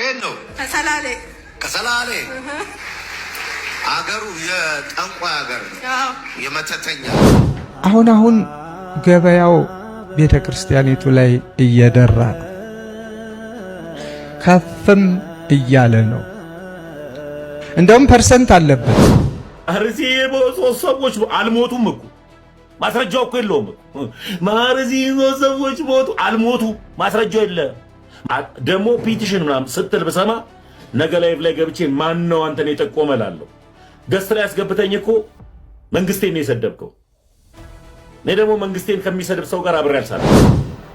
ከየት ነው? ከሰላሌ። ከሰላሌ አገሩ የጠንቋይ አገር ነው፣ የመተተኛ። አሁን ገበያው ቤተ ክርስቲያኒቱ ላይ እየደራ ነው፣ ከፍም እያለ ነው። እንደውም ፐርሰንት አለበት። አርሲ ሶስት ሰዎች አልሞቱም እኮ ማስረጃው እኮ የለውም። ማርዚ ሶስት ሰዎች ሞቱ አልሞቱ ማስረጃው የለ። ደግሞ ፒቲሽን ምናምን ስትል በሰማ ነገ ላይቭ ላይ ገብቼ ማን ነው አንተን የጠቆመላለሁ? ገስት ላይ ያስገብተኝ እኮ መንግስቴን ነው የሰደብከው። እኔ ደግሞ መንግስቴን ከሚሰድብ ሰው ጋር አብሬ አልሰራም።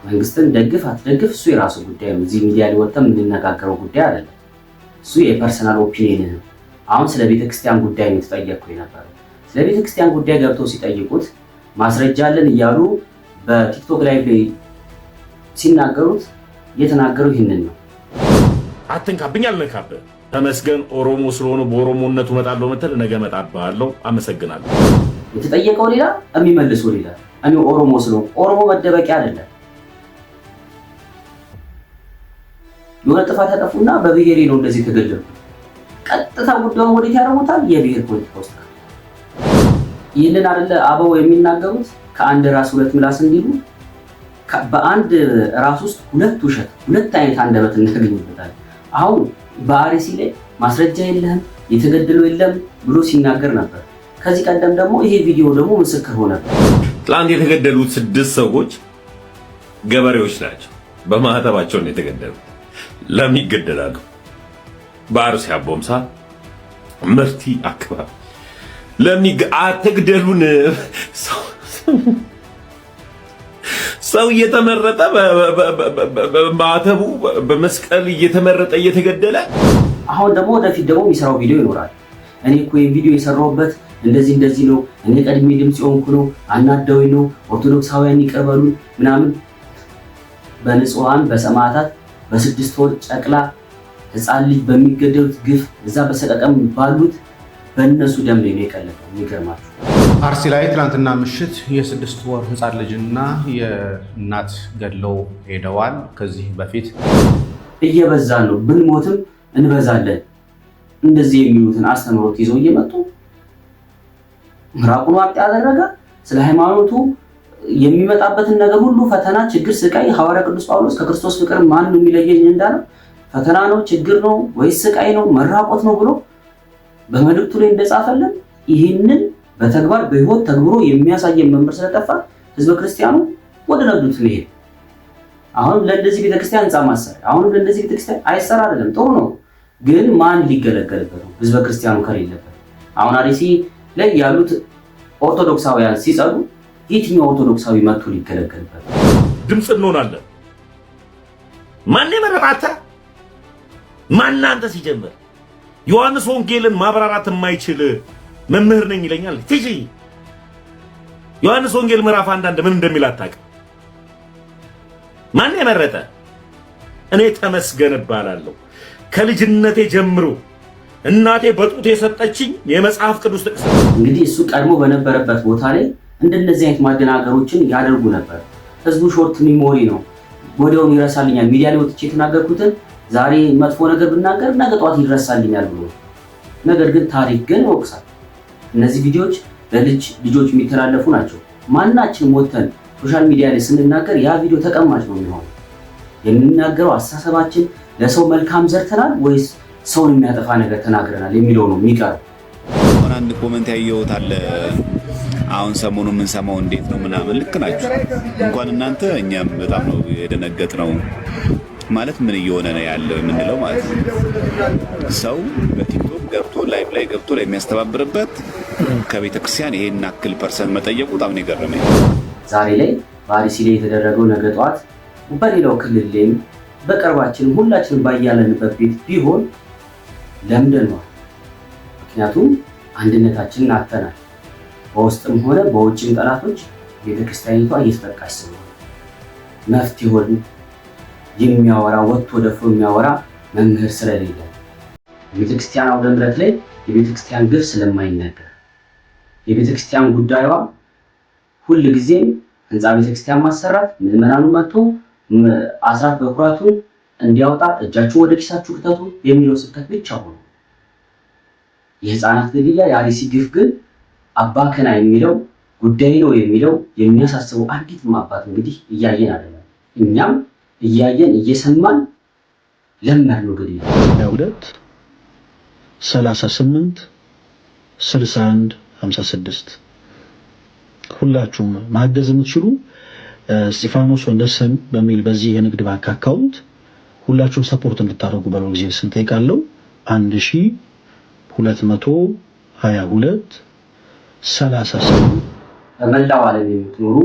መንግስትን ደግፍ አትደግፍ እሱ የራሱ ጉዳይ ነው። እዚህ ሚዲያ ላይ ወጣም የምንነጋገረው ጉዳይ አይደለም። እሱ የፐርሰናል ኦፒኒየን ነው። አሁን ስለ ቤተክርስቲያን ጉዳይ ነው የተጠየቀው የነበረው። ስለ ቤተክርስቲያን ጉዳይ ገብተው ሲጠይቁት ማስረጃ አለን እያሉ በቲክቶክ ላይ ሲናገሩት የተናገረው ይህንን ነው። አትንካብኝ፣ አልነካብህ። ተመስገን ኦሮሞ ስለሆነ በኦሮሞነቱ እመጣለሁ መተል ነገ እመጣብሃለሁ። አመሰግናለሁ። የተጠየቀው ሌላ የሚመልሰው ሌላ። እኔ ኦሮሞ ስለሆነ ኦሮሞ መደበቂያ አይደለም። የሆነ ጥፋት ያጠፉና በብሔሬ ነው እንደዚህ ተገደሉ። ቀጥታ ጉዳዩን ወዴት ያደርጉታል? የብሔር ፖለቲካ ውስጥ። ይህንን አይደለ አበው የሚናገሩት ከአንድ ራስ ሁለት ምላስ እንዲሉ። በአንድ ራስ ውስጥ ሁለት ውሸት፣ ሁለት አይነት አንደበት እናገኝበታል። አሁን በአርሲ ላይ ማስረጃ የለህም የተገደሉ የለም ብሎ ሲናገር ነበር። ከዚህ ቀደም ደግሞ ይሄ ቪዲዮ ደግሞ ምስክር ሆነ። ትላንት የተገደሉት 6 ሰዎች ገበሬዎች ናቸው። በማህተባቸው ነው የተገደሉት። ለምን ይገደላሉ? በአርሲ አቦምሳ ምርቲ አካባቢ አትግደሉን። ሰው እየተመረጠ በማህተቡ በመስቀል እየተመረጠ እየተገደለ። አሁን ደግሞ ወደፊት ደግሞ የሚሰራው ቪዲዮ ይኖራል። እኔ እኮ ይሄን ቪዲዮ የሰራሁበት እንደዚህ ነው፣ እኔ ቀድሜ ድምጽ ሆንኩ ነው፣ አናደውኝ ነው፣ ኦርቶዶክሳውያን ይቀበሉ ምናምን። በንጹሃን በሰማዕታት በ6 ወር ጨቅላ ህፃን ልጅ በሚገደሉት ግፍ እዛ በሰቀቀም ባሉት በእነሱ ደም ላይ ነው የቀለጠው። የሚገርማችሁ አርሲ ላይ ትናንትና ምሽት የ6 ወር ህፃን ልጅና የእናት ገድለው ሄደዋል። ከዚህ በፊት እየበዛን ነው፣ ብንሞትም እንበዛለን እንደዚህ የሚሉትን አስተምሮት ይዘው እየመጡ ምራቁን ዋጥ ያደረገ ስለ ሃይማኖቱ የሚመጣበትን ነገር ሁሉ ፈተና፣ ችግር፣ ስቃይ ሐዋርያ ቅዱስ ጳውሎስ ከክርስቶስ ፍቅር ማን ነው የሚለየኝ እንዳለ ፈተና ነው፣ ችግር ነው ወይስ ስቃይ ነው መራቆት ነው ብሎ በመልእክቱ ላይ እንደጻፈልን ይህንን በተግባር በህይወት ተግብሮ የሚያሳየን መምህር ስለጠፋ ህዝበ ክርስቲያኑ ወደ ነዱት ነው። አሁን ለእንደዚህ ቤተክርስቲያን ህንጻ ማሰር አሁን ለእንደዚህ ቤተክርስቲያን አይሰራ አይደለም፣ ጥሩ ነው፣ ግን ማን ሊገለገልበት ነው? ህዝበ ክርስቲያኑ ከሌለበት። አሁን አርሲ ላይ ያሉት ኦርቶዶክሳውያን ሲጸዱ የትኛው ኦርቶዶክሳዊ መጥቶ ሊገለገልበት? ድምጽ እንሆናለን። ማን የመረጣታ? ማን አንተ? ሲጀምር ዮሐንስ ወንጌልን ማብራራት የማይችል መምህር ነኝ ይለኛል። ትጂ ዮሐንስ ወንጌል ምዕራፍ 1 ምን እንደሚል አታውቅም። ማን የመረጠ? እኔ ተመስገን እባላለሁ። ከልጅነቴ ጀምሮ እናቴ በጡት የሰጠችኝ የመጽሐፍ ቅዱስ ጥቅስ። እንግዲህ እሱ ቀድሞ በነበረበት ቦታ ላይ እንደነዚህ አይነት ማደናገሮችን ያደርጉ ነበር። ህዝቡ ሾርት ሚሞሪ ነው፣ ወዲያውኑ ይረሳልኛል። ሚዲያ ላይ ወጥቼ የተናገርኩትን ዛሬ መጥፎ ነገር ብናገር ነገ ጧት ይረሳልኛል ብሎ፣ ነገር ግን ታሪክ ግን ይወቅሳል። እነዚህ ቪዲዮዎች ለልጆች የሚተላለፉ ናቸው። ማናችንም ወጥተን ሶሻል ሚዲያ ላይ ስንናገር ያ ቪዲዮ ተቀማጭ ነው የሚሆነው። የምንናገረው አስተሳሰባችን ለሰው መልካም ዘርተናል ወይስ ሰውን የሚያጠፋ ነገር ተናግረናል የሚለው ነው የሚቀረው። አንድ ኮሜንት ያየሁት አለ። አሁን ሰሞኑን የምንሰማው እንዴት ነው ምናምን። ልክ ናችሁ። እንኳን እናንተ እኛም በጣም ነው የደነገጥነው። ማለት ምን እየሆነ ነው ያለው የምንለው ማለት ነው። ሰው በቲክቶክ ገብቶ ላይቭ ላይ ገብቶ ላይ የሚያስተባብርበት ከቤተ ክርስቲያን ይሄን አክል ፐርሰንት መጠየቁ በጣም ነው የገረመኝ። ዛሬ ላይ በአርሲ ላይ የተደረገው ነገ ጠዋት በሌላው ክልል ላይም በቅርባችን ሁላችንም ባያለንበት ቤት ቢሆን ለምደነዋል። ምክንያቱም አንድነታችንን አጥተናል። በውስጥም ሆነ በውጭም ጠላቶች ቤተክርስቲያኒቷ እየተጠቃች ስለሆነ መፍትሄውን የሚያወራ ወጥቶ ደፍሮ የሚያወራ መምህር ስለሌለ ቤተክርስቲያን አውደ ምሕረት ላይ የቤተክርስቲያን ግፍ ስለማይነገር የቤተክርስቲያን ጉዳይዋ ሁሉ ጊዜም ህንጻ ቤተክርስቲያን ማሰራት ምዕመናኑ መጥቶ አስራት በኩራቱን እንዲያወጣ እጃችሁ ወደ ኪሳችሁ ክተቱ የሚለው ስብከት ብቻ ሆኖ የህፃናት ግድያ የአርሲ ግፍ ግን አባከና የሚለው ጉዳይ ነው የሚለው የሚያሳስበው አንዲትም አባት እንግዲህ እያየን አይደለም። እኛም እያየን እየሰማን ለምነው ግድያ 2 38 61 56 ሁላችሁም ማገዝ የምትችሉ እስጢፋኖስ ወንደሰን በሚል በዚህ የንግድ ባንክ አካውንት ሁላችሁም ሰፖርት እንድታደርጉ በለው ጊዜ ስንጠይቃለሁ 1222 38 በመላው ዓለም የምትኖሩ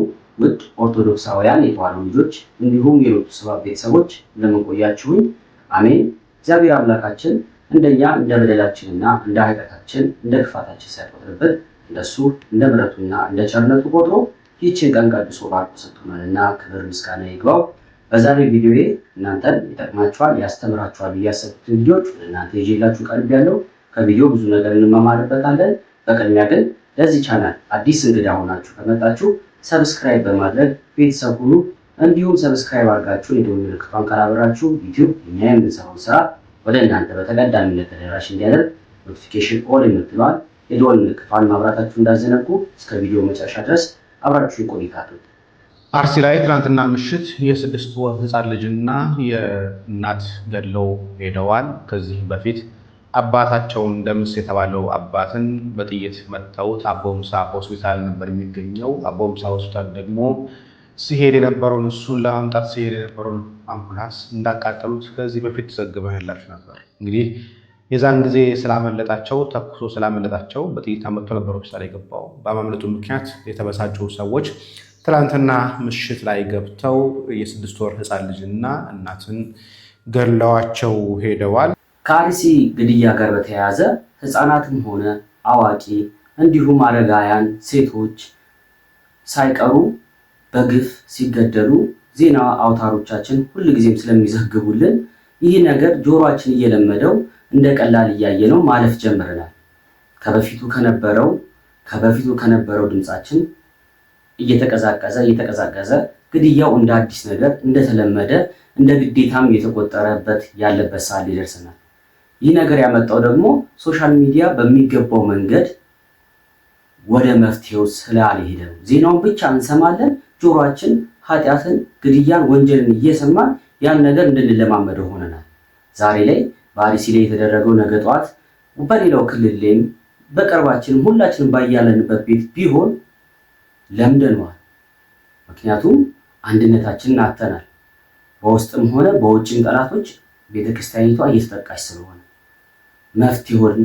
ውድ ኦርቶዶክሳውያን የተዋሕዶ ልጆች እንዲሁም የሎቱ ስብሐት ቤተሰቦች እንደምን ቆያችሁኝ? አሜን። እግዚአብሔር አምላካችን እንደኛ እንደ በደላችንና እንደ ኃጢአታችን እንደ ክፋታችን ሳይቆጥርብን እንደሱ እንደ ምሕረቱና እንደ ቸርነቱ ቆጥሮ ይህችን ቀን ቀድሶ ባርኮ ሰጥቶናልና ክብር ምስጋና ይግባው። በዛሬ ቪዲዮዬ እናንተን ይጠቅማችኋል፣ ያስተምራችኋል ብዬ ያሰብኩትን ቪዲዮዎች እናንተ ይዤላችሁ ቀርቤያለሁ። ከቪዲዮ ብዙ ነገር እንማማርበታለን። በቅድሚያ ግን ለዚህ ቻናል አዲስ እንግዳ ሆናችሁ ከመጣችሁ ሰብስክራይብ በማድረግ ቤተሰብ ሁኑ። እንዲሁም ሰብስክራይብ አድርጋችሁ የደወል ምልክቷን ካላበራችሁ ዩቲዩብ እኛ የምንሰራውን ስራ ወደ እናንተ በተቀዳሚነት ተደራሽ እንዲያደርግ ኖቲፊኬሽን ኦል የምትለዋል የደወል ምልክቷን ማብራታችሁ እንዳዘነጉ እስከ ቪዲዮ መጨረሻ ድረስ አብራችሁን ቆይታ አድርጉ። አርሲ ላይ ትናንትና ምሽት የ6 ወር ህፃን ልጅና የእናት ገድለው ሄደዋል። ከዚህ በፊት አባታቸውን ደምስ የተባለው አባትን በጥይት መተውት አቦምሳ ሆስፒታል ነበር የሚገኘው። አቦምሳ ሆስፒታል ደግሞ ሲሄድ የነበረውን እሱን ለማምጣት ሲሄድ የነበረውን አምቡላንስ እንዳቃጠሉት ከዚህ በፊት ተዘግበንላችሁ ነበር። እንግዲህ የዛን ጊዜ ስላመለጣቸው ተኩሶ ስላመለጣቸው በጥይት ተመቶ ነበር ሆስፒታል የገባው። በማምለጡ ምክንያት የተበሳጩ ሰዎች ትናንትና ምሽት ላይ ገብተው የ6 ወር ህፃን ልጅና እናትን ገድለዋቸው ሄደዋል። ከአርሲ ግድያ ጋር በተያያዘ ህፃናትም ሆነ አዋቂ እንዲሁም አረጋውያን ሴቶች ሳይቀሩ በግፍ ሲገደሉ ዜና አውታሮቻችን ሁልጊዜም ስለሚዘግቡልን ይህ ነገር ጆሮአችን እየለመደው እንደ ቀላል እያየነው ማለፍ ጀምረናል። ከበፊቱ ከነበረው ድምጻችን እየተቀዛቀዘ ግድያው እንደ አዲስ ነገር እንደተለመደ እንደ ግዴታም እየተቆጠረበት ያለበት ሰዓት ይደርሰናል። ይህ ነገር ያመጣው ደግሞ ሶሻል ሚዲያ በሚገባው መንገድ ወደ መፍትሄው ስላልሄደ ነው። ዜናውን ብቻ እንሰማለን። ጆሮአችን ኃጢአትን፣ ግድያን፣ ወንጀልን እየሰማን ያን ነገር እንድንለማመደው ሆነናል። ዛሬ ላይ በአርሲ ላይ የተደረገው ነገ ጠዋት በሌላው ክልል ላይም በቅርባችንም ሁላችንም ባያለንበት ቤት ቢሆን ለምደነዋል። ምክንያቱም አንድነታችንን አጥተናል። በውስጥም ሆነ በውጭም ጠላቶች ቤተክርስቲያኒቷ እየተጠቃች ስለሆነ መፍትሄውን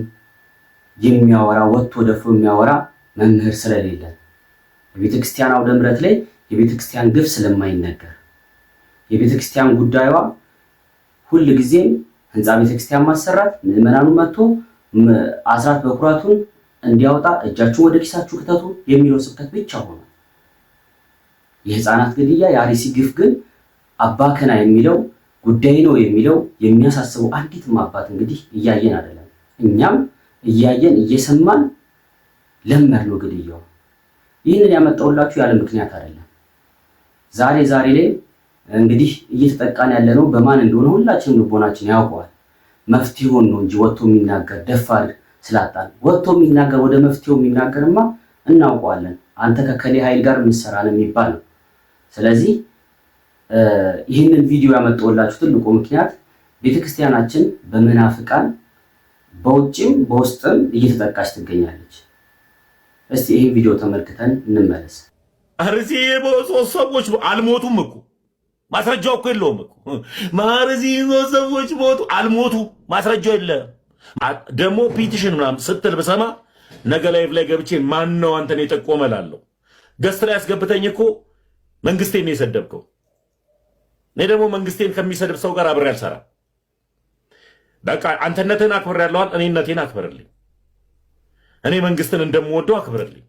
የሚያወራ ወጥቶ ደፍሮ የሚያወራ መምህር ስለሌለ የቤተክርስቲያን አውደ ምሕረት ላይ የቤተክርስቲያን ግፍ ስለማይነገር የቤተክርስቲያን ጉዳይዋ ሁል ጊዜም ህንፃ ቤተክርስቲያን ማሰራት ምዕመናኑ መጥቶ አስራት በኩራቱን እንዲያወጣ እጃችሁ ወደ ኪሳችሁ ክተቱ የሚለው ስብከት ብቻ ሆነ። የህፃናት ግድያ የአርሲ ግፍ ግን አባከና የሚለው ጉዳይ ነው የሚለው የሚያሳስበው አንዲትም አባት እንግዲህ እያየን አይደለም። እኛም እያየን እየሰማን ለምነው ግድያው። ይህንን ያመጣውላችሁ ያለ ምክንያት አይደለም። ዛሬ ላይ እንግዲህ እየተጠቃን ያለነው በማን እንደሆነ ሁላችንም ልቦናችን ያውቀዋል። መፍትሄውን ነው እንጂ ወጥቶ የሚናገር ደፋር ስላጣን ወጥቶ የሚናገር ወደ መፍትሄው የሚናገርማ እናውቀዋለን። አንተ ከከሌ ኃይል ጋር ምንሰራ ነው የሚባል ነው። ስለዚህ ይህንን ቪዲዮ ያመጣውላችሁ ትልቁ ምክንያት ቤተክርስቲያናችን በመናፍቃን በውጭም በውስጥም እየተጠቃች ትገኛለች። እስቲ ይህን ቪዲዮ ተመልክተን እንመለስ። አርሲ ሶስት ሰዎች አልሞቱም እኮ ማስረጃው እኮ የለውም እኮ አርሲ ሶስት ሰዎች ሞቱ አልሞቱ ማስረጃው የለም። ደግሞ ፒቲሽን ምናምን ስትል ብሰማ ነገ ላይቭ ላይ ገብቼ ማን ነው አንተን የጠቆመ እላለሁ። ገስት ላይ ያስገብተኝ እኮ መንግስቴን ነው የሰደብከው። እኔ ደግሞ መንግስቴን ከሚሰድብ ሰው ጋር አብሬ አልሰራም። በቃ አንተነትህን አክብር ያለዋል፣ እኔነቴን አክብርልኝ። እኔ መንግስትን እንደምወደው አክብርልኝ።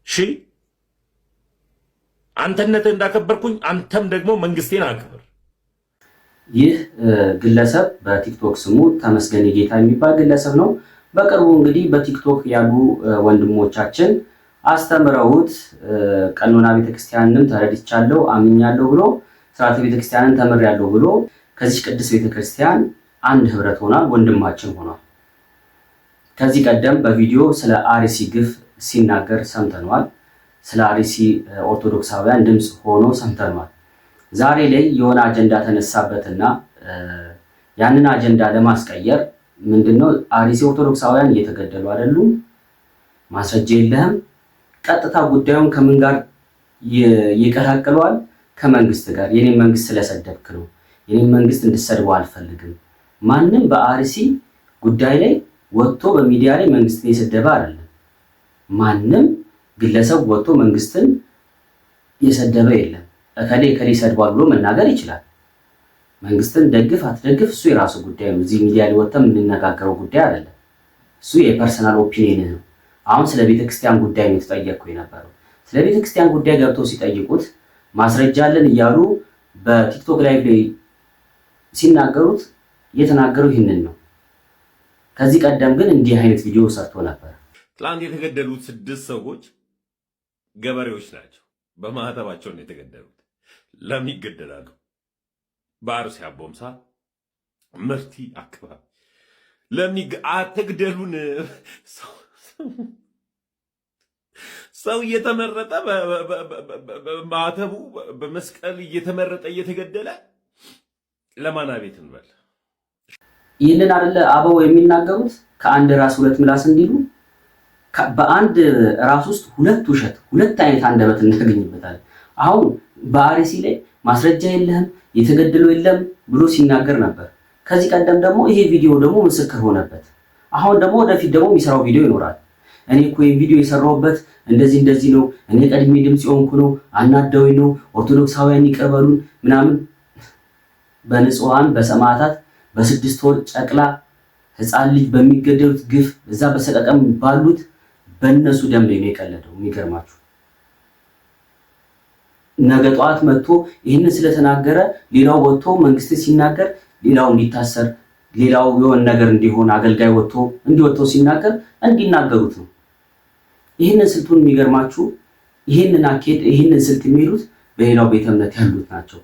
እሺ አንተነትህን እንዳከበርኩኝ አንተም ደግሞ መንግስቴን አክብር። ይህ ግለሰብ በቲክቶክ ስሙ ተመስገን ጌታ የሚባል ግለሰብ ነው። በቅርቡ እንግዲህ በቲክቶክ ያሉ ወንድሞቻችን አስተምረውት ቀኖና ቤተክርስቲያንን ተረድቻለሁ አምኛለሁ ብሎ ስርዓተ ቤተክርስቲያንን ተምሬያለሁ ብሎ ከዚህ ቅድስት ቤተክርስቲያን አንድ ህብረት ሆኗል፣ ወንድማችን ሆኗል። ከዚህ ቀደም በቪዲዮ ስለ አርሲ ግፍ ሲናገር ሰምተነዋል። ስለ አርሲ ኦርቶዶክሳውያን ድምፅ ሆኖ ሰምተነዋል። ዛሬ ላይ የሆነ አጀንዳ ተነሳበትና ያንን አጀንዳ ለማስቀየር ምንድነው አርሲ ኦርቶዶክሳውያን እየተገደሉ አይደሉም፣ ማስረጃ የለህም፣ ቀጥታ ጉዳዩን ከምን ጋር ይቀላቅለዋል? ከመንግስት ጋር። የኔን መንግስት ስለሰደብክ ነው፣ የኔን መንግስት እንድሰድበው አልፈልግም። ማንም በአርሲ ጉዳይ ላይ ወጥቶ በሚዲያ ላይ መንግስትን የሰደበ አይደለም። ማንም ግለሰብ ወጥቶ መንግስትን የሰደበ የለም። እከሌ ሰድቧል ብሎ መናገር ይችላል። መንግስትን ደግፍ አትደግፍ እሱ የራሱ ጉዳይ ነው። እዚህ ሚዲያ ላይ ወጥተን የምንነጋገረው ጉዳይ አይደለም። እሱ የፐርሰናል ኦፒኒየን ነው። አሁን ስለ ቤተክርስቲያን ጉዳይ ነው የተጠየቅኩ የነበረው። ስለ ቤተክርስቲያን ጉዳይ ገብተው ሲጠይቁት ማስረጃ አለን እያሉ በቲክቶክ ላይቭ ላይ ሲናገሩት የተናገረው ይህንን ነው። ከዚህ ቀደም ግን እንዲህ አይነት ቪዲዮ ሰርቶ ነበር። ትላንት የተገደሉት 6 ሰዎች ገበሬዎች ናቸው። በማህተባቸው ነው የተገደሉት። ለምን ይገደላሉ? በአርሲ አቦምሳ ምርቲ አካባቢ ለምን አትግደሉን? ሰው እየተመረጠ በማህተቡ በመስቀል እየተመረጠ እየተገደለ ለማና ቤት እንበል። ይህንን አይደለ አበው የሚናገሩት ከአንድ ራስ ሁለት ምላስ እንዲሉ። በአንድ ራስ ውስጥ ሁለት ውሸት፣ ሁለት አይነት አንደበት እናገኝበታለን። አሁን በአርሲ ላይ ማስረጃ የለህም የተገደለው የለም ብሎ ሲናገር ነበር። ከዚህ ቀደም ደግሞ ይሄ ቪዲዮ ደግሞ ምስክር ሆነበት። አሁን ደግሞ ወደፊት ደግሞ የሚሰራው ቪዲዮ ይኖራል። እኔ እኮ ይሄን ቪዲዮ የሰራሁበት እንደዚህ ነው፣ እኔ ቀድሜ ድምጽ የሆንኩ ነው፣ አናደውኝ ነው፣ ኦርቶዶክሳውያን ይቀበሉን ምናምን። በንጹሃን በሰማዕታት በ6 ወር ጨቅላ ህፃን ልጅ በሚገደሉት ግፍ እዛ በሰቀቀም ባሉት በእነሱ ደም ላይ ነው የቀለደው። የሚገርማችሁ ነገ ጠዋት መጥቶ ይህንን ስለተናገረ ሌላው ወጥቶ መንግስት ሲናገር ሌላው እንዲታሰር ሌላው የሆነ ነገር እንዲሆን አገልጋይ ወጥቶ እንዲወጣው ሲናገር እንዲናገሩት ነው። ይህንን ስልቱን የሚገርማችሁ ይህንን አኬድ ይህንን ስልት የሚሄዱት በሌላው ቤተ እምነት ያሉት ናቸው።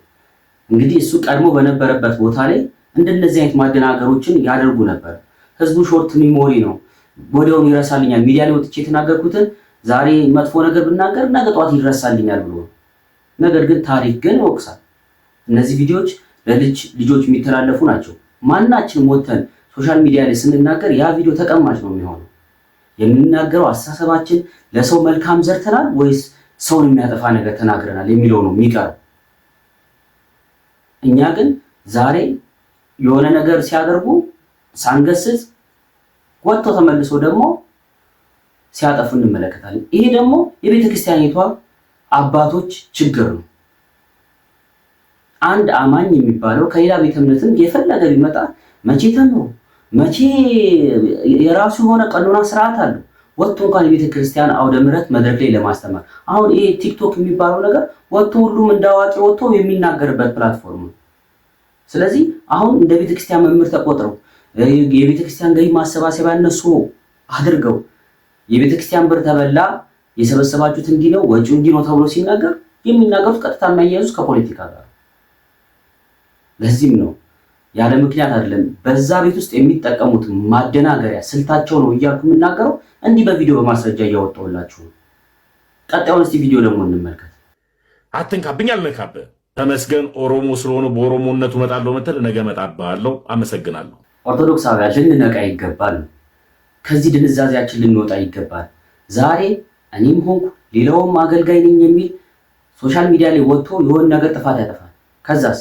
እንግዲህ እሱ ቀድሞ በነበረበት ቦታ ላይ እንደነዚህ አይነት ማደናገሮችን ያደርጉ ነበር። ህዝቡ ሾርት ሚሞሪ ነው፣ ወዲያውኑ ይረሳልኛል። ሚዲያ ላይ ወጥቼ የተናገርኩትን ዛሬ መጥፎ ነገር ብናገር ነገ ጠዋት ይረሳልኛል ብሎ። ነገር ግን ታሪክ ግን ይወቅሳል። እነዚህ ቪዲዮዎች ለልጆች የሚተላለፉ ናቸው። ማናችንም ወጥተን ሶሻል ሚዲያ ላይ ስንናገር ያ ቪዲዮ ተቀማጭ ነው የሚሆነው። የምንናገረው አስተሳሰባችን ለሰው መልካም ዘርተናል ወይስ ሰውን የሚያጠፋ ነገር ተናግረናል የሚለው ነው የሚቀረው። እኛ ግን ዛሬ የሆነ ነገር ሲያደርጉ ሳንገስጽ ወጥቶ ተመልሶ ደግሞ ሲያጠፉ እንመለከታለን። ይሄ ደግሞ የቤተክርስቲያኒቷ አባቶች ችግር ነው። አንድ አማኝ የሚባለው ከሌላ ቤተ እምነትም የፈለገ ቢመጣ መቼ ተምሮ መቼ የራሱ የሆነ ቀኖና ስርዓት አለው ወጥቶ እንኳን የቤተክርስቲያን አውደ ምሕረት መድረክ ላይ ለማስተማር። አሁን ይሄ ቲክቶክ የሚባለው ነገር ወጥቶ ሁሉም እንዳዋቂ ወጥቶ የሚናገርበት ፕላትፎርም ነው። ስለዚህ አሁን እንደ ቤተክርስቲያን መምህር ተቆጥረው የቤተክርስቲያን ገቢ ማሰባሰቢያ እነሱ አድርገው የቤተክርስቲያን ብር ተበላ የሰበሰባችሁት እንዲህ ነው ወጪው እንዲህ ነው ተብሎ ሲናገር የሚናገሩት ቀጥታ የሚያያዙት ከፖለቲካ ጋር። ለዚህም ነው ያለ ምክንያት አይደለም በዛ ቤት ውስጥ የሚጠቀሙት ማደናገሪያ ስልታቸው ነው እያልኩ የምናገረው። እንዲህ በቪዲዮ በማስረጃ እያወጣሁላችሁ ነው። ቀጣዩን እስቲ ቪዲዮ ደግሞ እንመልከት። አትንካብኝ፣ አልነካብህ። ተመስገን ኦሮሞ ስለሆነ በኦሮሞነቱ እመጣለሁ መተል ነገ እመጣብሃለሁ። አመሰግናለሁ። ኦርቶዶክሳውያን ልንነቃ ይገባል። ከዚህ ድንዛዜያችን ልንወጣ ይገባል። ዛሬ እኔም ሆንኩ ሌላውም አገልጋይ ነኝ የሚል ሶሻል ሚዲያ ላይ ወጥቶ የሆነ ነገር ጥፋት ያጠፋል። ከዛስ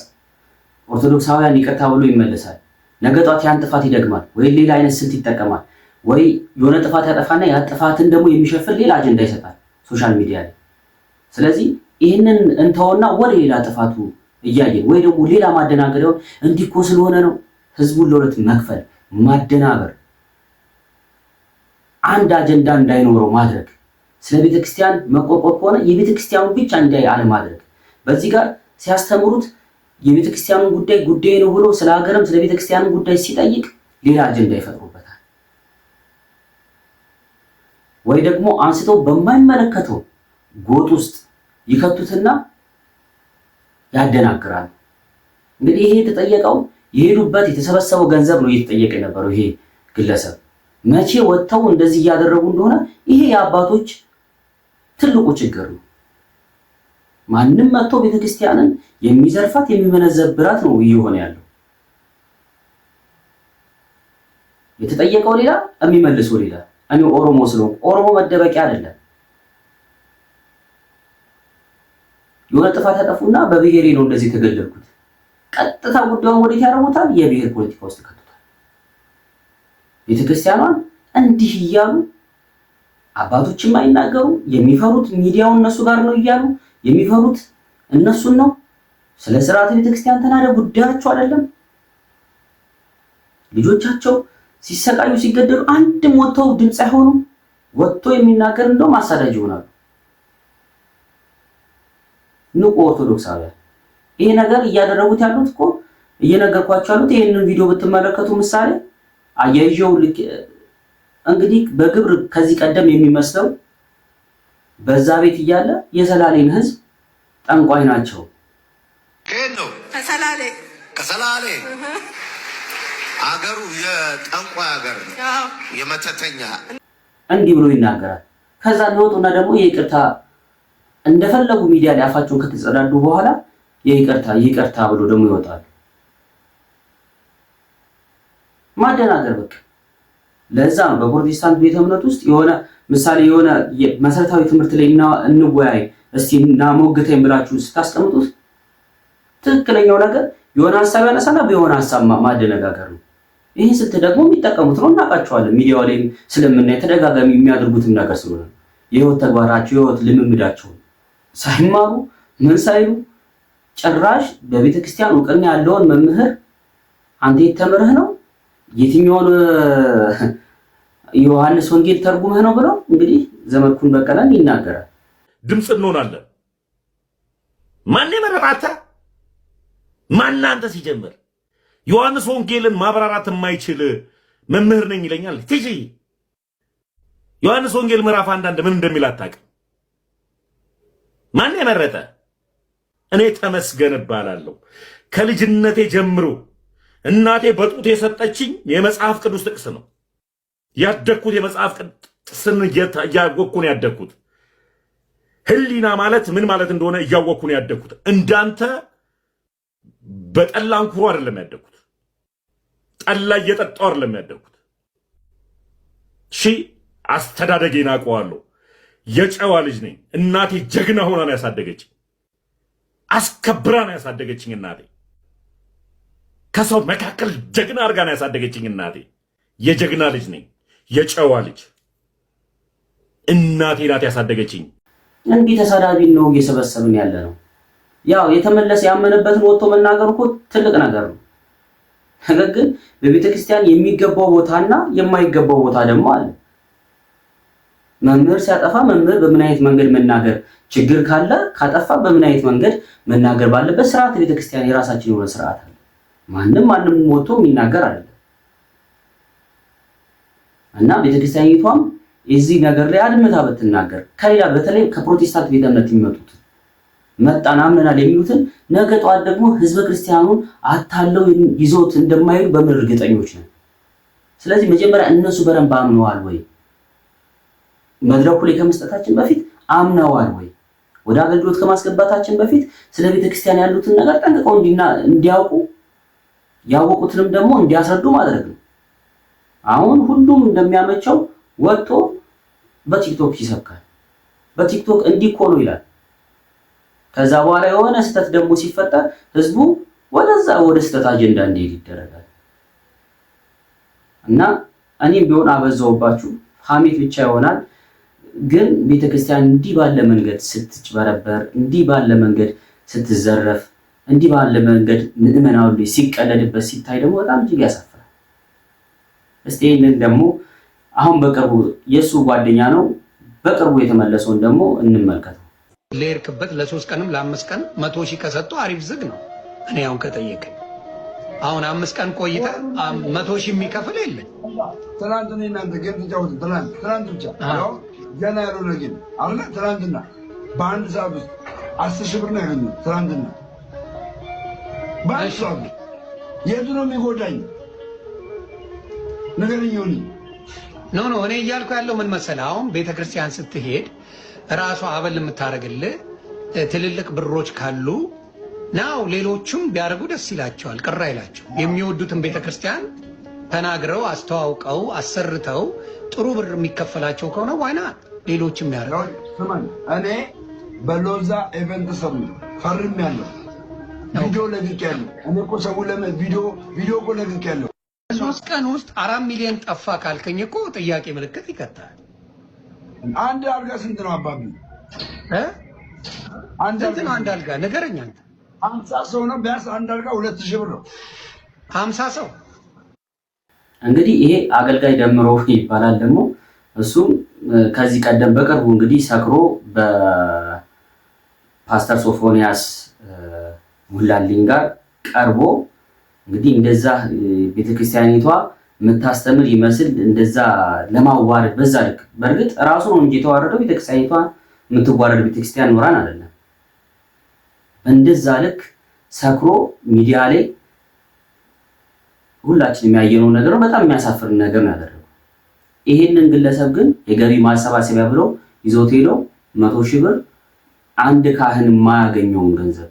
ኦርቶዶክሳውያን ይቅርታ ብሎ ይመለሳል። ነገ ጧት ያን ጥፋት ይደግማል ወይ ሌላ አይነት ስልት ይጠቀማል ወይ የሆነ ጥፋት ያጠፋና ያ ጥፋትን ደግሞ የሚሸፍን ሌላ አጀንዳ ይሰጣል ሶሻል ሚዲያ ላይ። ስለዚህ ይህንን እንተውና ወደ ሌላ ጥፋቱ እያየን ወይ ደግሞ ሌላ ማደናገሪያውን እንዲህ እኮ ስለሆነ ነው ህዝቡን ለሁለት መክፈል፣ ማደናበር፣ አንድ አጀንዳ እንዳይኖረው ማድረግ፣ ስለ ቤተክርስቲያን መቆርቆር ከሆነ የቤተክርስቲያኑ ብቻ እንዳይ አለማድረግ። በዚህ ጋር ሲያስተምሩት የቤተክርስቲያኑን ጉዳይ ነው ብሎ ስለ ሀገርም ስለ ቤተክርስቲያኑ ጉዳይ ሲጠይቅ ሌላ አጀንዳ ይፈጥሩበታል። ወይ ደግሞ አንስተው በማይመለከተው ጎጥ ውስጥ ይከቱትና ያደናግራል። እንግዲህ ይሄ የተጠየቀው የሄዱበት የተሰበሰበው ገንዘብ ነው እየተጠየቀ የነበረው ይሄ ግለሰብ መቼ ወጥተው እንደዚህ እያደረጉ እንደሆነ ይሄ የአባቶች ትልቁ ችግር ነው። ማንም መጥቶ ቤተክርስቲያንን የሚዘርፋት የሚመነዘብራት ነው እየሆነ ያለው። የተጠየቀው ሌላ የሚመልሰው ሌላ። እኔ ኦሮሞ ስለሆንኩ ኦሮሞ መደበቂያ አይደለም። የሆነ ጥፋት ያጠፉና በብሔሬ ነው እንደዚህ የተገደልኩት ቀጥታ ጉዳዩን ወዴት ያደርጉታል? የብሔር ፖለቲካ ውስጥ ከቱታል። ቤተክርስቲያኗን እንዲህ እያሉ አባቶችም አይናገሩ የሚፈሩት ሚዲያው እነሱ ጋር ነው እያሉ የሚፈሩት እነሱን ነው። ስለ ስርዓተ ቤተክርስቲያን ተናደ ጉዳያቸው አይደለም። ልጆቻቸው ሲሰቃዩ ሲገደሉ አንድም ወጥተው ድምፅ አይሆኑም። ወጥቶ የሚናገር እንደውም አሳዳጅ ይሆናሉ። ንቁ ኦርቶዶክሳውያን፣ ይሄ ነገር እያደረጉት ያሉት እኮ እየነገርኳቸው ያሉት ይሄንን ቪዲዮ ብትመለከቱ ምሳሌ አያይዤው ልክ እንግዲህ በግብር ከዚህ ቀደም የሚመስለው በዛ ቤት እያለ የሰላሌን ህዝብ ጠንቋይ ናቸው። ከየት ነው? ከሰላሌ። ከሰላሌ አገሩ የጠንቋይ አገር ነው፣ የመተተኛ እንዲህ ብሎ ይናገራል። ከዛ ለወጡና ደግሞ የይቅርታ እንደፈለጉ ሚዲያ ላይ አፋቸውን ከተጸዳዱ በኋላ ይቅርታ ብሎ ደግሞ ይወጣሉ። ማደናገር በቃ ለዛ ነው በፕሮቴስታንት ቤተ እምነት ውስጥ የሆነ ምሳሌ የሆነ መሰረታዊ ትምህርት ላይ እንወያይ እስቲ እና ሞግተኝ ብላችሁ ስታስቀምጡት ትክክለኛው ነገር የሆነ ሐሳብ ያነሳና በየሆነ ሐሳብ ማደነጋገር ነው። ይሄን ስልት ደግሞ የሚጠቀሙት ነው እናውቃቸዋለን። ሚዲያው ላይ ስለምናይ ተደጋጋሚ የሚያደርጉትም ነገር ስለሆነ የህይወት ተግባራቸው የህይወት ልምምዳቸው ሳይማሩ ምን ሳይሉ ጭራሽ በቤተ ክርስቲያን እውቅና ያለውን መምህር አንተ የተመረህ ነው የትኛውን ዮሐንስ ወንጌል ተርጉመህ ነው ብለው እንግዲህ ዘመድኩን በቀለን ይናገራል። ድምፅ እንሆናለን። ማን የመረጣታ? ማን አንተ ሲጀምር ዮሐንስ ወንጌልን ማብራራት የማይችል መምህር ነኝ ይለኛል። ትጂ ዮሐንስ ወንጌል ምዕራፍ 1 ምን እንደሚል አታውቅም። ማን የመረጠ? እኔ ተመስገን እባላለሁ። ከልጅነቴ ጀምሮ እናቴ በጡት የሰጠችኝ የመጽሐፍ ቅዱስ ጥቅስ ነው ያደግኩት። የመጽሐፍ ቅዱስን እያወቅኩ ነው ያደግኩት። ህሊና ማለት ምን ማለት እንደሆነ እያወቅኩ ነው ያደግኩት። እንዳንተ በጠላ አንኩሮ አይደለም ያደግኩት። ጠላ እየጠጣሁ አይደለም ያደግኩት። አስተዳደጌን አውቀዋለሁ። የጨዋ ልጅ ነኝ። እናቴ ጀግና ሆና ነው ያሳደገችኝ። አስከብራ ነው ያሳደገችኝ እናቴ። ከሰው መካከል ጀግና አድርጋ ነው ያሳደገችኝ እናቴ። የጀግና ልጅ ነኝ። የጨዋ ልጅ እናቴ ናት ያሳደገችኝ። እንዲህ ተሳዳቢ ነው እየሰበሰብን ያለ ነው። ያው የተመለሰ ያመነበትን ወጥቶ መናገር እኮ ትልቅ ነገር ነው። ነገር ግን በቤተ ክርስቲያን የሚገባው ቦታና የማይገባው ቦታ ደግሞ አለ። መምህር ሲያጠፋ መምህር በምን አይነት መንገድ መናገር፣ ችግር ካለ ካጠፋ በምን አይነት መንገድ መናገር ባለበት ስርዓት ቤተ ክርስቲያን የራሳችን የሆነ ስርዓት አለ። ማንም ወጥቶ የሚናገር አይደለም እና ቤተ ክርስቲያኒቷም እዚህ ነገር ላይ አድምታ ብትናገር ከሌላ በተለይ ከፕሮቴስታንት ቤተ እምነት የሚመጡት መጣን አምነናል የሚሉትን ነገ ጠዋት ደግሞ ህዝበ ክርስቲያኑን አታለው ይዞት እንደማይሉ በምን እርግጠኞች ነን? ስለዚህ መጀመሪያ እነሱ በረንብ አምነዋል ወይ? መድረኩ ላይ ከመስጠታችን በፊት አምነዋል ወይ? ወደ አገልግሎት ከማስገባታችን በፊት ስለ ቤተ ክርስቲያን ያሉትን ነገር ጠንቅቀው እንዲያውቁ ያወቁትንም ደግሞ እንዲያስረዱ ማድረግ ነው። አሁን ሁሉም እንደሚያመቸው ወጥቶ በቲክቶክ ይሰብካል። በቲክቶክ እንዲህ እኮ ነው ይላል። ከዛ በኋላ የሆነ ስህተት ደግሞ ሲፈጠር ህዝቡ ወደ ስህተት አጀንዳ እንዲሄድ ይደረጋል። እና እኔም ቢሆን አበዛውባችሁ፣ ሐሜት ብቻ ይሆናል። ግን ቤተክርስቲያን እንዲህ ባለ መንገድ ስትጭበረበር፣ እንዲህ ባለ መንገድ ስትዘረፍ፣ እንዲህ ባለ መንገድ ምዕመናው ላይ ሲቀለድበት ሲታይ ደግሞ በጣም እጅግ ያሳፍራል። እስቲ ይህንን ደግሞ አሁን በቅርቡ የእሱ ጓደኛ ነው በቅርቡ የተመለሰውን ደግሞ እንመልከተው። ለርክበት ለ3 ቀንም ለ5 ቀን 100 ሺህ ከሰጡ አሪፍ ዝግ ነው። እኔ አሁን ከጠየቀኝ አሁን 5 ቀን ቆይተ 100 ሺህ የሚከፍል የለም። ትናንት ነው እናንተ ግን ተጫወቱ። ትናንት ብቻ ገና ያልሆነ ግን አሁን ትናንትና በአንድ ሰዓት ውስጥ 10 ሺህ ብር ነው ያገኘሁት። ትናንትና ባንሳው የቱ ነው የሚጎዳኝ? ነገርኝ ሆኒ ኖ እኔ እያልኩ ያለው ምን መሰለህ፣ አሁን ቤተክርስቲያን ስትሄድ ራሷ አበል የምታደርግልህ ትልልቅ ብሮች ካሉ ናው ሌሎቹም ቢያደርጉ ደስ ይላቸዋል፣ ቅር አይላቸው። የሚወዱትን ቤተክርስቲያን ተናግረው አስተዋውቀው አሰርተው ጥሩ ብር የሚከፈላቸው ከሆነ ዋይና ሌሎችም ያደርጋሉ። እኔ በሎዛ ኢቨንት ሰሙ ፈርም ያለው ቪዲዮ ለቅቄያለሁ። እኔ እኮ ሰው ቪዲዮ እኮ ለቅቄያለሁ። 3 ቀን ውስጥ 4 ሚሊዮን ጠፋ ካልከኝ እኮ ጥያቄ ምልክት ይከታል። አንድ አልጋ ስንት ነው አባቢ? ስንት ነው አንድ አልጋ ንገረኝ አንተ። 50 ሰው ነው ቢያንስ አንድ አልጋ 2000 ብር ነው። 50 ሰው እንግዲህ ይሄ አገልጋይ ደምሮ ይባላል። ደግሞ እሱም ከዚህ ቀደም በቅርቡ እንግዲህ ሰክሮ በፓስተር ሶፎንያስ ሙላልኝ ጋር ቀርቦ እንግዲህ እንደዛ ቤተክርስቲያኒቷ የምታስተምር ይመስል እንደዛ ለማዋረድ በዛ ልክ በእርግጥ ራሱ ነው እንጂ የተዋረደው ቤተክርስቲያኒቷ የምትዋረድ ቤተክርስቲያን ኖራን አይደለም። እንደዛ ልክ ሰክሮ ሚዲያ ላይ ሁላችንም ያየነው ነገር ነው። በጣም የሚያሳፍር ነገር ነው ያደረገው። ይሄንን ግለሰብ ግን የገቢ ማሰባሰቢያ ብለው ይዞት ሄደው 100,000 ብር አንድ ካህን የማያገኘውን ገንዘብ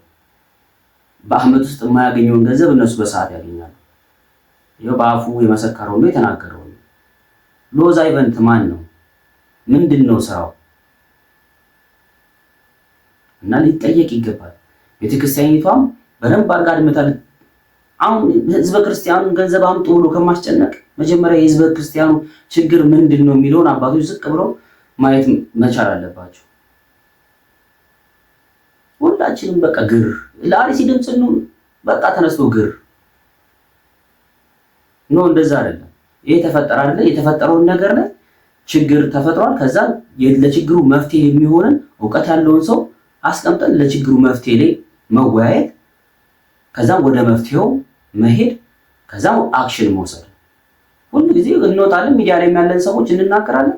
በአመት ውስጥ የማያገኘውን ገንዘብ እነሱ በሰዓት ያገኛሉ። ይሄው በአፉ የመሰከረው ነው የተናገረው ነው። ሎዛ ኢቨንት ማን ነው? ምንድነው ስራው? እና ሊጠየቅ ይገባል። ቤተክርስቲያኒቷም በደንብ አድርጋ አድምታል። አሁን ህዝበ ክርስቲያኑን ገንዘብ አምጡ ብሎ ከማስጨነቅ መጀመሪያ የህዝበ ክርስቲያኑ ችግር ምንድነው የሚለውን አባቶች ዝቅ ብለው ማየት መቻል አለባቸው። ሁላችንም በቃ ግር ለአርሲ ድምጽ ነው በቃ ተነስቶ ግር ነው። እንደዛ አይደለም። ይሄ ተፈጠረ አይደለ? የተፈጠረውን ነገር ላይ ችግር ተፈጥሯል። ከዛ ለችግሩ መፍትሄ የሚሆንን ዕውቀት ያለውን ሰው አስቀምጠን ለችግሩ መፍትሄ ላይ መወያየት፣ ከዛ ወደ መፍትሄው መሄድ፣ ከዛ አክሽን መውሰድ። ሁሉ ጊዜ እንወጣለን ሚዲያ ላይ ያለን ሰዎች እንናገራለን፣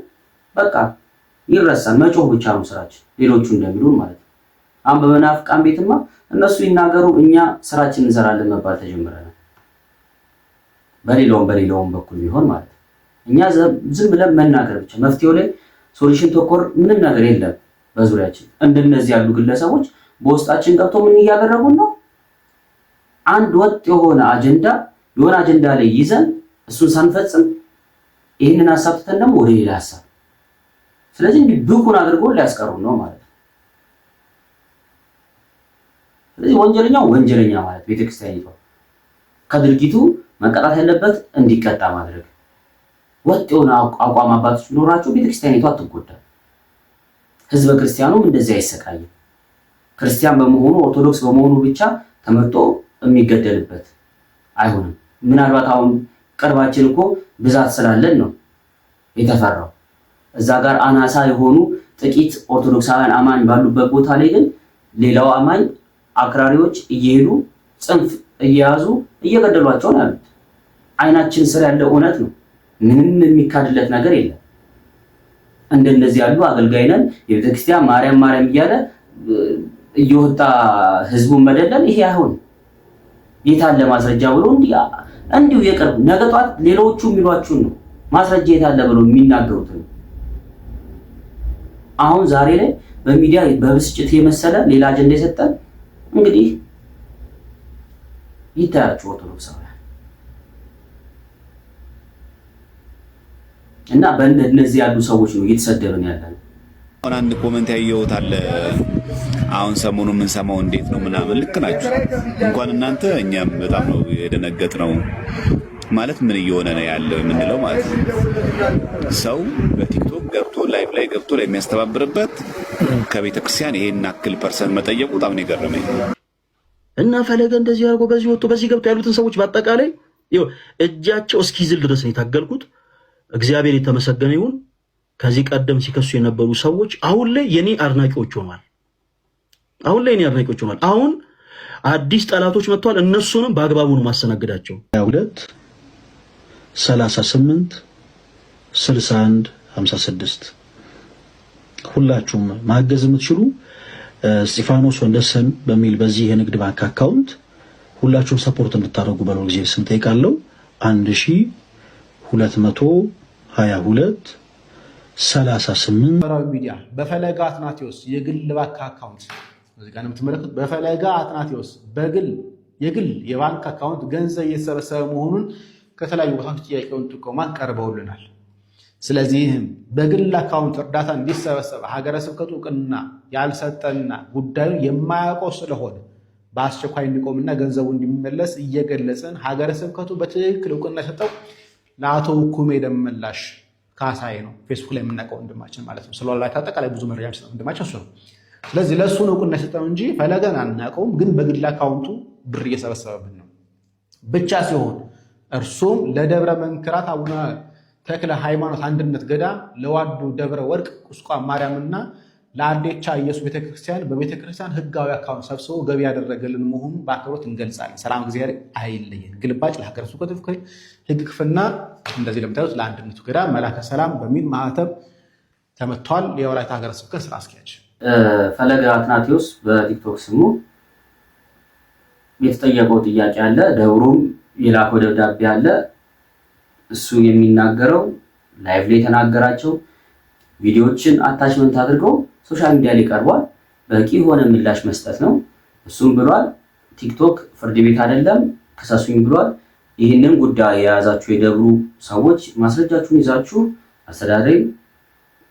በቃ ይረሳል። መጮህ ብቻ ነው ስራችን፣ ሌሎቹ እንደሚሉን ማለት ነው። አሁን በመናፍቃን ቤትማ እነሱ ይናገሩ እኛ ስራችን እንሰራለን መባል ተጀምረናል። በሌላውም በኩል ቢሆን ማለት ነው። እኛ ዝም ብለን መናገር ብቻ፣ መፍትሄው ላይ ሶሉሽን ተኮር ምንም ነገር የለም በዙሪያችን። እንደነዚህ ያሉ ግለሰቦች በውስጣችን ገብቶ ምን እያደረጉን ነው? አንድ ወጥ የሆነ አጀንዳ ላይ ይዘን እሱን ሳንፈጽም ይህንን ሀሳብ ትተን ደግሞ ወደ ሌላ ሀሳብ፣ ስለዚህ እንዲህ ብኩን አድርጎ ሊያስቀሩን ነው ማለት ነው። ስለዚህ ወንጀለኛ ማለት ቤተክርስቲያኒቷ ከድርጊቱ መቀጣት ያለበት እንዲቀጣ ማድረግ፣ ወጥ የሆነ አቋም አባቶች ቢኖራቸው ቤተክርስቲያኒቷ አትጎዳም። ህዝበ ክርስቲያኑም እንደዚህ አይሰቃይም። ክርስቲያን በመሆኑ ኦርቶዶክስ በመሆኑ ብቻ ተመርጦ የሚገደልበት አይሆንም። ምናልባት አሁን ቅርባችን እኮ ብዛት ስላለን ነው የተፈራው። እዛ ጋር አናሳ የሆኑ ጥቂት ኦርቶዶክሳውያን አማኝ ባሉበት ቦታ ላይ ግን ሌላው አማኝ አክራሪዎች እየሄዱ ጽንፍ እየያዙ እየገደሏቸው ነው ያሉት። አይናችን ስር ያለ እውነት ነው። ምንም የሚካድለት ነገር የለም። እንደነዚህ ያሉ አገልጋይ ነን የቤተክርስቲያን ማርያም እያለ እየወጣ ህዝቡን መደለል ይሄ አይሆንም። የታለ ማስረጃ ብሎ እንዲሁ የቅርብ ነገ ጧት ሌሎቹ የሚሏችሁን ነው ማስረጃ የታለ ብሎ የሚናገሩት ነው። አሁን ዛሬ ላይ በሚዲያ በብስጭት የመሰለ ሌላ አጀንዳ የሰጠን እንግዲህ ይታያችሁ ኦርቶዶክሳውያን እና በእነዚህ ያሉ ሰዎች ነው እየተሰደብን ያለን። አሁን አንድ ኮሜንት ያየሁት አለ። አሁን ሰሞኑ የምንሰማው እንዴት ነው ምናምን፣ ልክ ናችሁ። እንኳን እናንተ እኛም በጣም ነው የደነገጥነው። ማለት ምን እየሆነ ነው ያለው የምንለው ማለት ነው። ሰው በቲክቶክ ገብቶ ላይቭ ላይ ገብቶ ላይ የሚያስተባብርበት ከቤተ ክርስቲያን ይሄን አክል ፐርሰንት መጠየቁ በጣም ነው የገረመኝ። እና ፈለገ እንደዚህ አድርጎ በዚህ ወጥቶ በዚህ ገብቶ ያሉትን ሰዎች በአጠቃላይ እጃቸው እስኪዝል ድረስ ነው የታገልኩት። እግዚአብሔር የተመሰገነ ይሁን። ከዚህ ቀደም ሲከሱ የነበሩ ሰዎች አሁን ላይ የኔ አድናቂዎች ሆኗል። አሁን አዲስ ጠላቶች መጥተዋል። እነሱንም በአግባቡ ነው ማስተናገዳቸው። 22 38 61 56 ሁላችሁም ማገዝ የምትችሉ እስጢፋኖስ ወንደሰን በሚል በዚህ የንግድ ባንክ አካውንት ሁላችሁም ሰፖርት እንድታደርጉ በለው ጊዜ ስም ጠይቃለሁ። 1222 38 ማህበራዊ ሚዲያ በፈለገ አትናቴዎስ የግል ባንክ አካውንት እዚህ ጋር የምትመለከቱት በፈለገ አትናቴዎስ የግል የባንክ አካውንት ገንዘብ እየተሰበሰበ መሆኑን ከተለያዩ ቦታዎች ጥያቄውን ጥቆማ ቀርበውልናል። ስለዚህም በግል አካውንት እርዳታ እንዲሰበሰብ ሀገረ ስብከቱ እውቅና ያልሰጠና ጉዳዩን የማያውቀው ስለሆነ በአስቸኳይ እንዲቆምና ገንዘቡ እንዲመለስ እየገለጽን ሀገረ ስብከቱ በትክክል እውቅና የሰጠው ለአቶ ኩሜ ደመላሽ ካሳዬ ነው። ፌስቡክ ላይ የምናውቀው ወንድማችን ማለት ነው። ስለወላይታ አጠቃላይ ብዙ መረጃ የሚሰጠው ወንድማችን እሱ ነው። ስለዚህ ለእሱ ነው እውቅና የሰጠው እንጂ ፈለገን አናውቀውም። ግን በግል አካውንቱ ብር እየሰበሰበብን ነው ብቻ ሲሆን እርሱም ለደብረ መንክራት አቡነ ተክለ ሃይማኖት አንድነት ገዳም ለዋዱ ደብረ ወርቅ ቁስቋም ማርያምና ለአዴቻ ኢየሱስ ቤተክርስቲያን በቤተክርስቲያን ህጋዊ አካውንት ሰብስቦ ገቢ ያደረገልን መሆኑን በአክብሮት እንገልጻለን። ሰላም እግዚአብሔር አይለየን። ግልባጭ ለሀገረ ስብከቱ ህግ ክፍልና እንደዚህ ለምታዩት ለአንድነቱ ገዳም መላከ ሰላም በሚል ማህተብ ተመቷል። የወላይታ ሀገረ ስብከት ስራ አስኪያጅ ፈለገ አትናቴዎስ በቲክቶክ ስሙ የተጠየቀው ጥያቄ አለ። ደብሩም የላከው ደብዳቤ አለ። እሱ የሚናገረው ላይቭ ላይ የተናገራቸው ቪዲዮዎችን አታችመንት አድርገው ሶሻል ሚዲያ ላይ ቀርቧል። በቂ የሆነ ምላሽ መስጠት ነው። እሱም ብሏል ቲክቶክ ፍርድ ቤት አይደለም ከሰሱኝ ብሏል። ይህንን ጉዳይ የያዛችሁ የደብሩ ሰዎች ማስረጃችሁን ይዛችሁ አስተዳዳሪ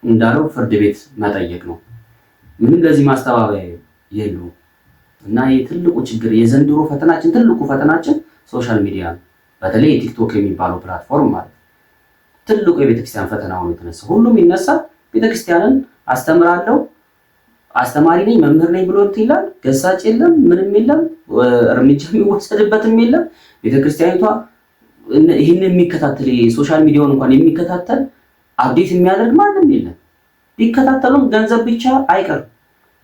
እንዳለው ፍርድ ቤት መጠየቅ ነው። ምንም ለዚህ ማስተባበያ የለው እና የትልቁ ችግር የዘንድሮ ፈተናችን ትልቁ ፈተናችን ሶሻል ሚዲያ ነው። በተለይ የቲክቶክ የሚባለው ፕላትፎርም ማለት ትልቁ የቤተክርስቲያን ፈተና ሆኖ የተነሳ ሁሉም ይነሳል። ቤተክርስቲያንን አስተምራለሁ አስተማሪ ነኝ መምህር ነኝ ብሎ ይላል። ገሳጭ የለም ምንም የለም እርምጃ የሚወሰድበትም የለም። ቤተክርስቲያኒቷ ይህንን የሚከታተል ሶሻል ሚዲያውን እንኳን የሚከታተል አፕዴት የሚያደርግ ማንም የለም። ቢከታተሉም ገንዘብ ብቻ አይቀርም።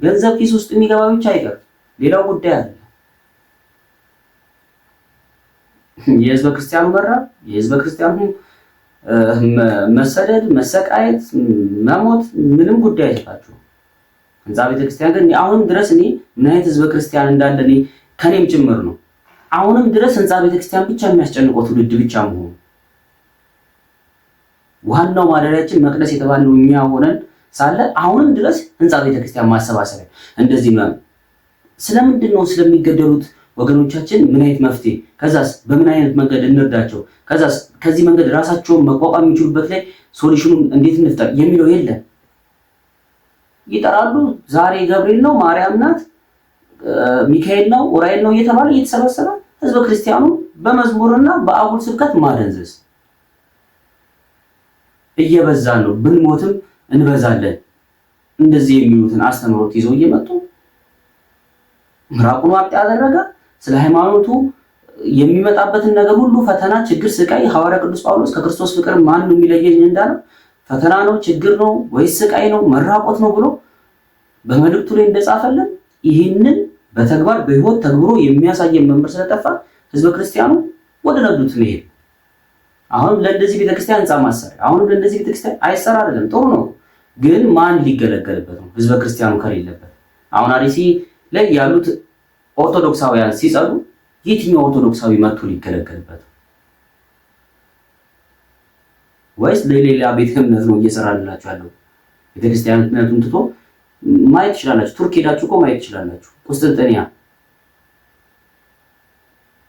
ገንዘብ ኪስ ውስጥ የሚገባ ብቻ አይቀርም። ሌላው ጉዳይ አለ። የህዝበ ክርስቲያኑ መራብ፣ የህዝበ ክርስቲያኑ መሰደድ፣ መሰቃየት፣ መሞት ምንም ጉዳይ አይሰጣችሁ። ህንፃ ቤተክርስቲያን ግን አሁንም ድረስ እኔ ምን አይነት ህዝበ ክርስቲያን እንዳለ እኔ ከኔም ጭምር ነው። አሁንም ድረስ ህንፃ ቤተክርስቲያን ብቻ የሚያስጨንቀው ትውልድ ብቻ መሆኑ ዋናው ማደሪያችን መቅደስ የተባለው እኛ ሆነን ሳለ አሁንም ድረስ ህንፃ ቤተክርስቲያን ማሰባሰቢያ እንደዚህ ነው። ስለምንድን ነው ስለሚገደሉት ወገኖቻችን ምን አይነት መፍትሄ ከዛስ በምን አይነት መንገድ እንርዳቸው ከዛስ ከዚህ መንገድ ራሳቸውን መቋቋም የሚችሉበት ላይ ሶሉሽኑን እንዴት እንፍጠር የሚለው የለም። ይጠራሉ። ዛሬ ገብርኤል ነው ማርያም ናት ሚካኤል ነው ኡራኤል ነው እየተባለ እየተሰበሰበ ህዝበ ክርስቲያኑ በመዝሙርና በአጉል ስብከት ማደንዘዝ እየበዛ ነው። ብንሞትም እንበዛለን እንደዚህ የሚሉትን አስተምሮት ይዘው እየመጡ ምራቁን ዋጥ ያደረገ ስለ ሃይማኖቱ የሚመጣበትን ነገር ሁሉ ፈተና፣ ችግር፣ ስቃይ ሐዋርያ ቅዱስ ጳውሎስ ከክርስቶስ ፍቅር ማን ነው የሚለየኝ እንዳለው ፈተና ነው፣ ችግር ነው ወይስ ስቃይ ነው መራቆት ነው ብሎ በመልእክቱ ላይ እንደጻፈልን ይህንን በተግባር በህይወት ተግብሮ የሚያሳየን መምህር ስለጠፋ ህዝበ ክርስቲያኑ ወደ ነዱት ነው። አሁን ለእንደዚህ ቤተክርስቲያን ህንፃ ማሰሪያ አሁን ለእንደዚህ ቤተክርስቲያን አይሰራ አይደለም ጥሩ ነው፣ ግን ማን ሊገለገልበት ነው? ህዝበ ክርስቲያኑ ከሌለበት አሁን አሪሲ ላይ ያሉት ኦርቶዶክሳውያን ሲጸዱ የትኛው ኦርቶዶክሳዊ መጥቶ ሊገለገልበት ወይስ ለሌላ ቤተ እምነት ነው እየሰራላችሁ ያለው? ቤተክርስቲያንነቱን ትቶ ማየት ይችላልላችሁ። ቱርክ ሄዳችሁ እኮ ማየት ይችላልላችሁ። ቁስጥንጥንያ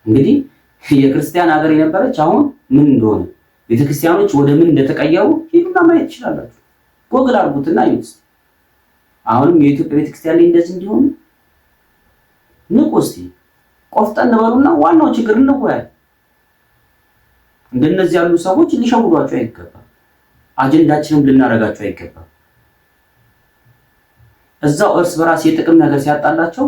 እንግዲህ የክርስቲያን ሀገር የነበረች አሁን ምን እንደሆነ ቤተክርስቲያኖች ወደ ምን እንደተቀየሩ ሄዱና ማየት ይችላልላችሁ። ጎግል አድርጉትና ይዩት። አሁንም የኢትዮጵያ ቤተክርስቲያን ላይ እንደዚህ እንዲሆን ንቁ። እስቲ ቆፍጠን በሉና ዋናው ችግር እንወያይ። እንደነዚህ ያሉ ሰዎች ሊሸውዷቸው አይገባም። አጀንዳችንም ልናረጋቸው አይገባም። እዛው እርስ በራስ የጥቅም ነገር ሲያጣላቸው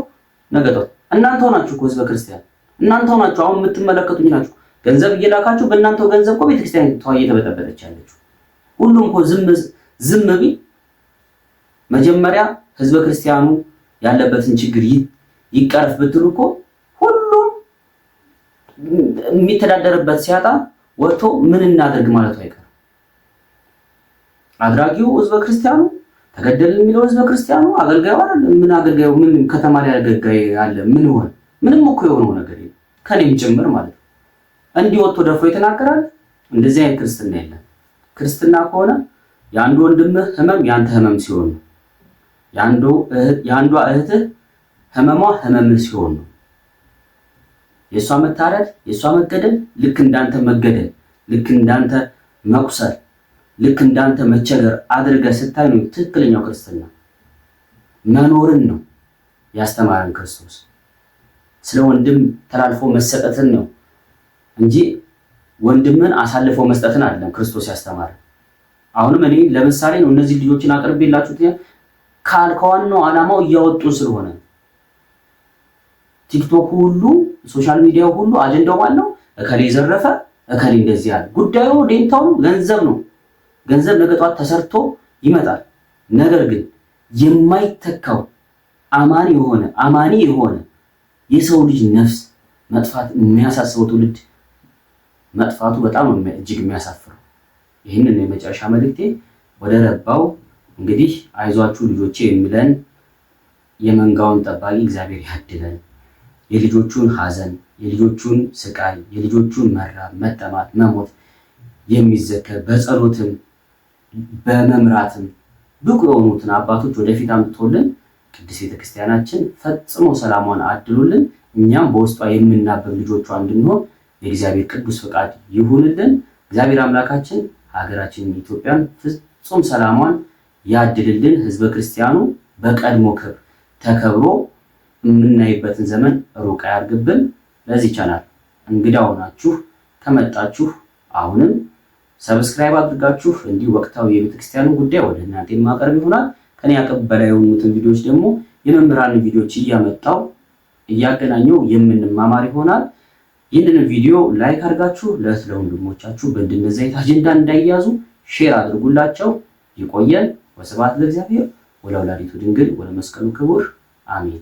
ነገጠው እናንተው ናችሁ እኮ ህዝበ ክርስቲያን እናንተው ናችሁ። አሁን የምትመለከቱኝ ናችሁ። ገንዘብ እየላካችሁ በእናንተው ገንዘብ እኮ ቤተክርስቲያን እየተበጠበጠች ያለችው። ሁሉም እኮ ዝም ቢል መጀመሪያ ህዝበ ክርስቲያኑ ያለበትን ችግር ይቀርፍ ብትሉ እኮ ሁሉም የሚተዳደርበት ሲያጣ ወጥቶ ምን እናደርግ ማለቱ አይቀርም። አድራጊው ህዝበ ክርስቲያኑ ተገደል የሚለው ህዝበ ክርስቲያኑ አገልጋዩ አይደለም። ምን አገልጋዩ ምን ከተማ ላይ አገልጋይ አለ? ምን ሆነ? ምንም እኮ የሆነው ነገር የለም። ከኔም ጭምር ማለት ነው። እንዲህ ወጥቶ ደፍሮ ይተናገራል። እንደዚህ አይነት ክርስትና የለም። ክርስትና ከሆነ የአንዱ ወንድምህ ህመም ያንተ ህመም ሲሆን ነው። የአንዷ እህትህ ህመሟ ህመምህ ሲሆን ነው። የእሷ መታረድ፣ የእሷ መገደል ልክ እንዳንተ መገደል፣ ልክ እንዳንተ መቁሰል፣ ልክ እንዳንተ መቸገር አድርገህ ስታይ ነው ትክክለኛው ክርስትና። መኖርን ነው ያስተማረን ክርስቶስ። ስለ ወንድም ተላልፎ መሰጠትን ነው እንጂ ወንድምን አሳልፎ መስጠትን አይደለም ክርስቶስ ያስተማረን። አሁንም እኔ ለምሳሌ ነው እነዚህ ልጆችን አቅርቤላችሁት ከዋናው ዓላማው እያወጡ ስለሆነ ቲክቶክ ሁሉ ሶሻል ሚዲያው ሁሉ አጀንዳው ማነው? እከሌ ዘረፈ፣ እከሌ እንደዚህ ያለ። ጉዳዩ ዴንታው ገንዘብ ነው። ገንዘብ ነገ ጧት ተሰርቶ ይመጣል። ነገር ግን የማይተካው አማኒ የሆነ የሰው ልጅ ነፍስ መጥፋት የሚያሳስበው ትውልድ መጥፋቱ በጣም እጅግ የሚያሳፍረው። ይህንን የመጨረሻ መልእክቴ ወደ ረባው እንግዲህ አይዟችሁ ልጆቼ የሚለን የመንጋውን ጠባቂ እግዚአብሔር ያድለን። የልጆቹን ሐዘን፣ የልጆቹን ስቃይ፣ የልጆቹን መራብ፣ መጠማት፣ መሞት የሚዘከር በጸሎትም በመምራትም ብቁ የሆኑትን አባቶች ወደፊት አምጥቶልን ቅድስት ቤተክርስቲያናችን ፈጽሞ ሰላሟን አድሉልን። እኛም በውስጧ የምናበብ ልጆቿ እንድንሆን የእግዚአብሔር ቅዱስ ፈቃድ ይሁንልን። እግዚአብሔር አምላካችን ሀገራችንን ኢትዮጵያን ፍጹም ሰላሟን ያድልልን። ህዝበ ክርስቲያኑ በቀድሞ ክብር ተከብሮ የምናይበትን ዘመን ሩቅ ያርግብን። ለዚህ ቻናል እንግዳ ሆናችሁ ከመጣችሁ አሁንም ሰብስክራይብ አድርጋችሁ እንዲህ ወቅታዊ የቤተክርስቲያኑ ጉዳይ ወደ እናንተ የማቀርብ ይሆናል። ከኔ አቅም በላይ የሆኑትን ቪዲዮዎች ደግሞ የመምህራን ቪዲዮዎች እያመጣው እያገናኘው የምንማማር ይሆናል። ይህንን ቪዲዮ ላይክ አድርጋችሁ ለወንድሞቻችሁ በእንደነዚህ አይነት አጀንዳ እንዳይያዙ ሼር አድርጉላቸው። ይቆየን። ወስብሐት ለእግዚአብሔር ወለወላዲቱ ድንግል ወለመስቀሉ ክቡር አሜን።